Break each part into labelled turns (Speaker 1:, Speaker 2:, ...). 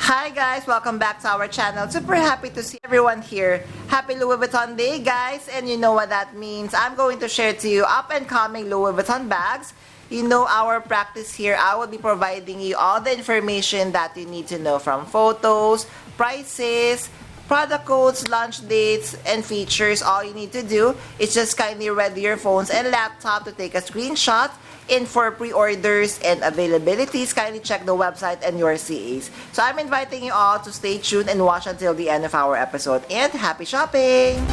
Speaker 1: Hi guys! Welcome back to our channel. Super happy to see everyone here. Happy Louis Vuitton Day guys! And you know what that means. I'm going to share to you up and coming Louis Vuitton bags. You know our practice here. I will be providing you all the information that you need to know, from photos, prices, product codes, launch dates, and features. All you need to do is just kindly ready your phones and laptop to take a screenshot. And for pre-orders and availabilities, kindly check the website and your CAs. So I'm inviting you all to stay tuned and watch until the end of our episode. And happy shopping!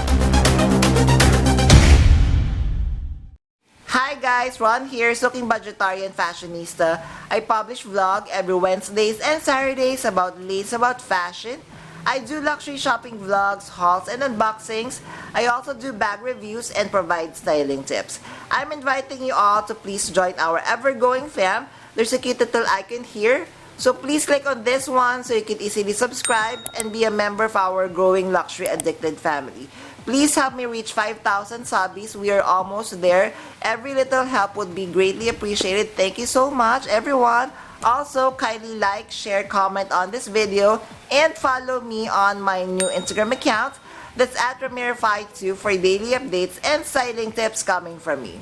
Speaker 1: Hi guys, Ron here, Looking Budgetarian Fashionista. I publish vlog every Wednesdays and Saturdays about latest about fashion. I do luxury shopping vlogs, hauls, and unboxings. I also do bag reviews and provide styling tips. I'm inviting you all to please join our ever-growing fam. There's a cute little icon here. So please click on this one so you can easily subscribe and be a member of our growing luxury addicted family. Please help me reach 5,000 subbies. We are almost there. Every little help would be greatly appreciated. Thank you so much, everyone. Also, kindly like, share, comment on this video, and follow me on my new Instagram account. That's at Ramir52 for daily updates and styling tips coming from me.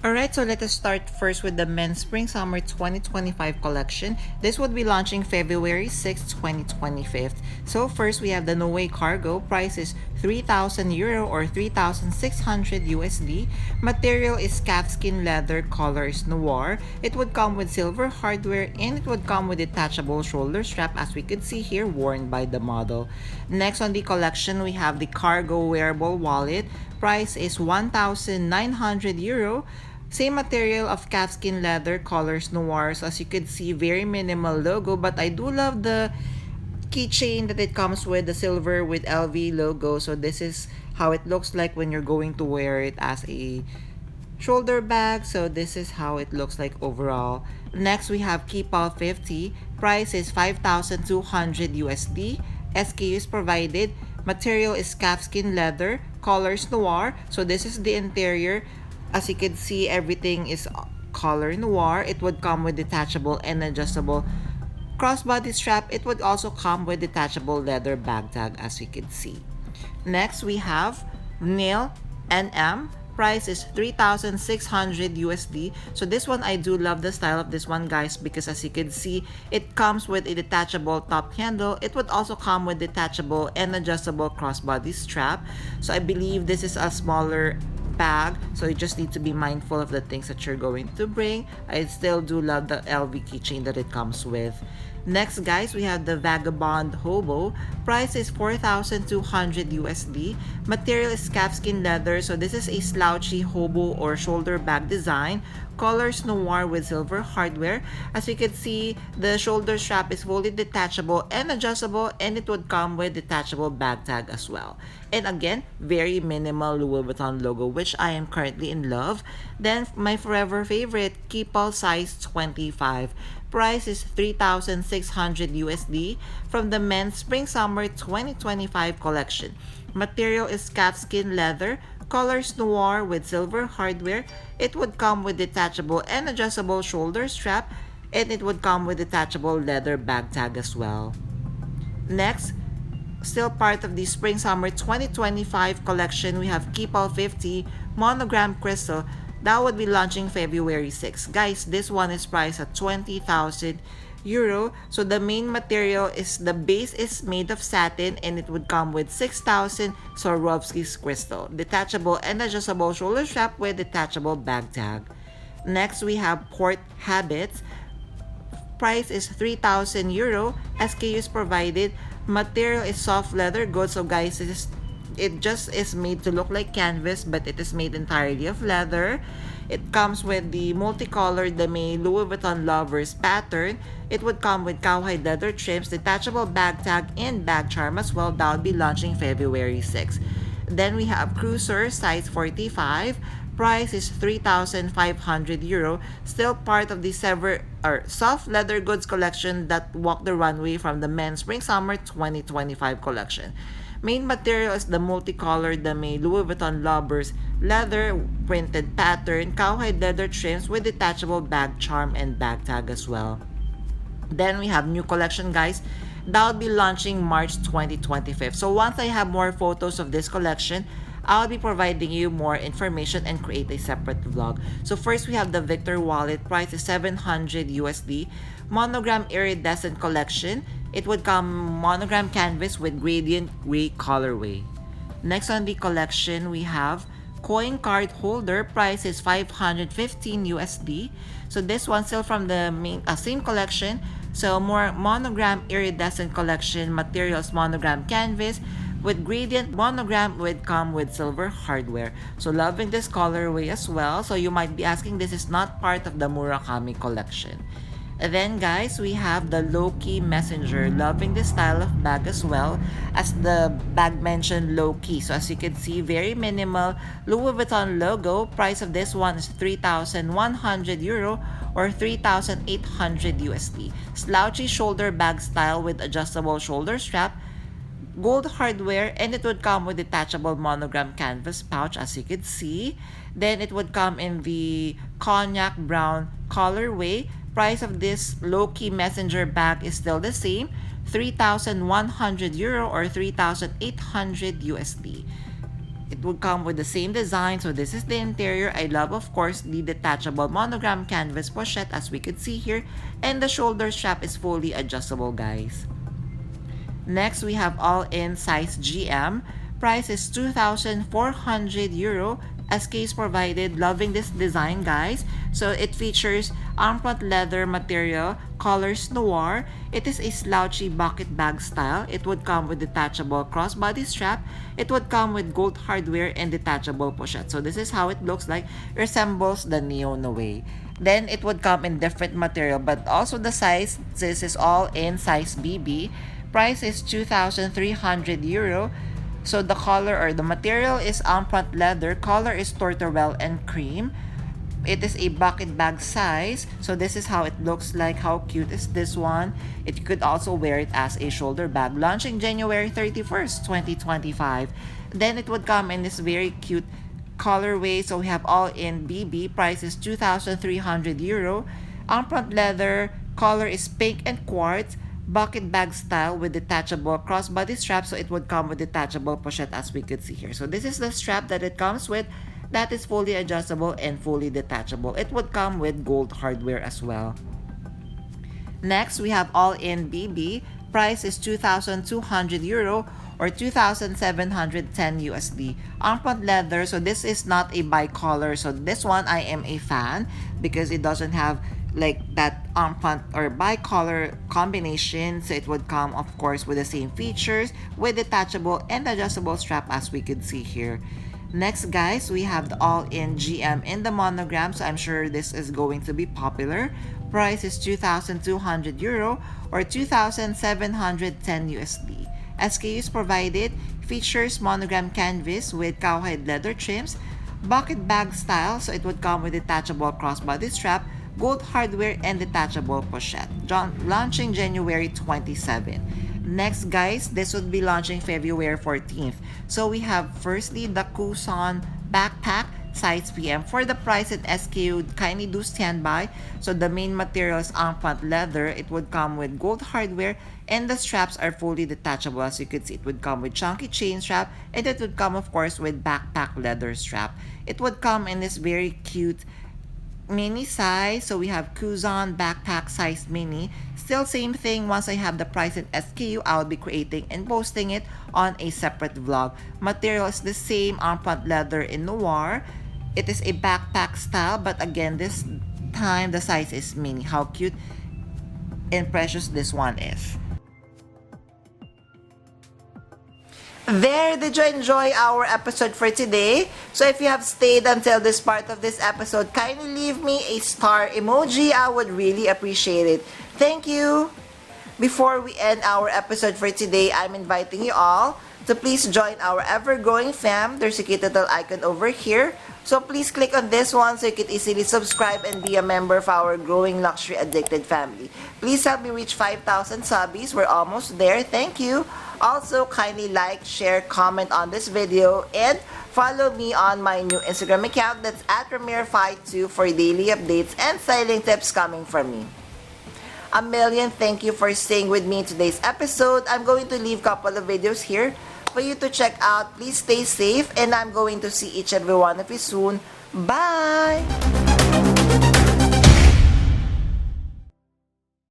Speaker 1: Alright, so let us start first with the men's Spring Summer 2025 collection. This would be launching February 6, 2025. So first we have the No Way Cargo. Price is €3,000 or 3,600 USD. Material is calfskin leather, color is noir. It would come with silver hardware and it would come with detachable shoulder strap, as we could see here, worn by the model. Next on the collection we have the Cargo wearable wallet. Price is €1,900. Same material of calfskin leather, colors noir. So as you could see, very minimal logo, but I do love the keychain that it comes with, the silver with LV logo. So this is how it looks like when you're going to wear it as a shoulder bag. So this is how it looks like overall. Next we have Keepall 50. Price is 5,200 USD. SKUs provided. Material is calfskin leather, colors noir. So this is the interior. As you can see, everything is color noir. It would come with detachable and adjustable crossbody strap. It would also come with detachable leather bag tag, as you can see. Next we have Nail NM. Price is 3,600 USD. So this one, I do love the style of this one guys, because as you can see, it comes with a detachable top handle. It would also come with detachable and adjustable crossbody strap. So I believe this is a smaller bag, so you just need to be mindful of the things that you're going to bring. I still do love the LV keychain that it comes with. Next guys, we have the Vagabond Hobo. Price is 4,200 USD. Material is calfskin leather. So this is a slouchy hobo or shoulder bag design. Colors noir with silver hardware. As you can see, the shoulder strap is fully detachable and adjustable, and it would come with detachable bag tag as well. And again, very minimal Louis Vuitton logo, which I am currently in love. Then my forever favorite, Keepall size 25. Price is 3,600 USD from the men's Spring Summer 2025 collection. Material is calfskin leather, colors noir with silver hardware. It would come with detachable and adjustable shoulder strap, and it would come with detachable leather bag tag as well. Next, still part of the Spring Summer 2025 collection, we have Keepall 50 Monogram Crystal. That would be launching February 6. Guys, this one is priced at €20,000. So the main material is, the base is made of satin, and it would come with 6,000 Swarovski's crystal. Detachable and adjustable shoulder strap with detachable bag tag. Next, we have Port Habits. Price is €3,000. SKUs provided. Material is soft leather goods. So guys, it just is made to look like canvas, but it is made entirely of leather. It comes with the multicolored Louis Vuitton Lovers pattern. It would come with cowhide leather trims, detachable bag tag, and bag charm as well. That would be launching February 6. Then we have Cruiser size 45. Price is €3,500. Still part of the soft leather goods collection that walked the runway from the men's Spring Summer 2025 collection. Main material is the multicolored Louis Vuitton Lovers leather printed pattern, cowhide leather trims with detachable bag charm and bag tag as well. Then we have new collection, guys. That will be launching March 2025. So once I have more photos of this collection, I'll be providing you more information and create a separate vlog. So first we have the Victor wallet. Price is 700 USD. Monogram iridescent collection. It would come monogram canvas with gradient gray colorway. Next on the collection, we have coin card holder. Price is 515 USD. So this one still from the same collection. So more monogram iridescent collection, materials monogram canvas with gradient monogram would come with silver hardware. So loving this colorway as well. So you might be asking, this is not part of the Murakami collection. And then guys, we have the Lowkey messenger. Loving this style of bag as well, as the bag mentioned Lowkey. So as you can see, very minimal Louis Vuitton logo. Price of this one is 3,100 euro or 3,800 USD. Slouchy shoulder bag style with adjustable shoulder strap, gold hardware, and it would come with detachable monogram canvas pouch, as you can see. Then it would come in the cognac brown colorway. Price of this Lowkey messenger bag is still the same, 3,100 euro or 3,800 USD. It would come with the same design. So this is the interior. I love, of course, the detachable monogram canvas pochette, as we could see here, and the shoulder strap is fully adjustable, guys. Next, we have all in size GM. Price is 2,400 euro. SK is provided. Loving this design, guys. So it features armpit leather material, colors noir. It is a slouchy bucket bag style. It would come with detachable crossbody strap. It would come with gold hardware and detachable pochette. So this is how it looks like. It resembles the Neo Noe. Then it would come in different material, but also the size. This is all in size BB. Price is 2,300 euro. So the color or the material is armpit leather. Color is tortorelle and cream. It is a bucket bag size. So this is how it looks like. How cute is this one? It could also wear it as a shoulder bag. Launching January 31st, 2025. Then it would come in this very cute colorway. So we have all in BB. Price is 2,300 euro. Armpit leather. Color is pink and quartz. Bucket bag style with detachable crossbody strap. So it would come with detachable pochette, as we could see here. So this is the strap that it comes with. That is fully adjustable and fully detachable. It would come with gold hardware as well. Next, we have all in BB. Price is 2,200 euro or 2,710 USD. Armpit leather. So this is not a bicolor. So this one I am a fan because it doesn't have like that armpit or bicolor combination. So it would come, of course, with the same features with detachable and adjustable strap, as we could see here. Next, guys, we have the all-in GM in the monogram. So I'm sure this is going to be popular. Price is 2,200 euro or 2,710 USD. SKUs provided. Features monogram canvas with cowhide leather trims. Bucket bag style. So it would come with detachable crossbody strap, gold hardware, and detachable pochette. Launching January 27. Next, guys, this would be launching February 14th. So we have firstly the Kusan backpack size PM. For the price at SKU, kindly do stand by. So the main material is armpit leather. It would come with gold hardware and the straps are fully detachable. As you can see, it would come with chunky chain strap and it would come, of course, with backpack leather strap. It would come in this very cute mini size. So we have Kuzan backpack size mini. Still same thing. Once I have the price in SKU, I'll be creating and posting it on a separate vlog. Material is the same, armpit leather in noir. It is a backpack style, but again, this time the size is mini. How cute and precious this one is. There, did you enjoy our episode for today? So if you have stayed until this part of this episode, kindly leave me a star emoji. I would really appreciate it. Thank you. Before we end our episode for today, I'm inviting you all to please join our ever-growing fam. There's a cute little icon over here. So please click on this one so you can easily subscribe and be a member of our growing luxury addicted family. Please help me reach 5,000 subbies. We're almost there. Thank you. Also, kindly like, share, comment on this video, and follow me on my new Instagram account. That's @Ramir52 for daily updates and styling tips coming from me. A million thank you for staying with me in today's episode. I'm going to leave a couple of videos here for you to check out. Please stay safe, and I'm going to see each and every one of you soon. Bye!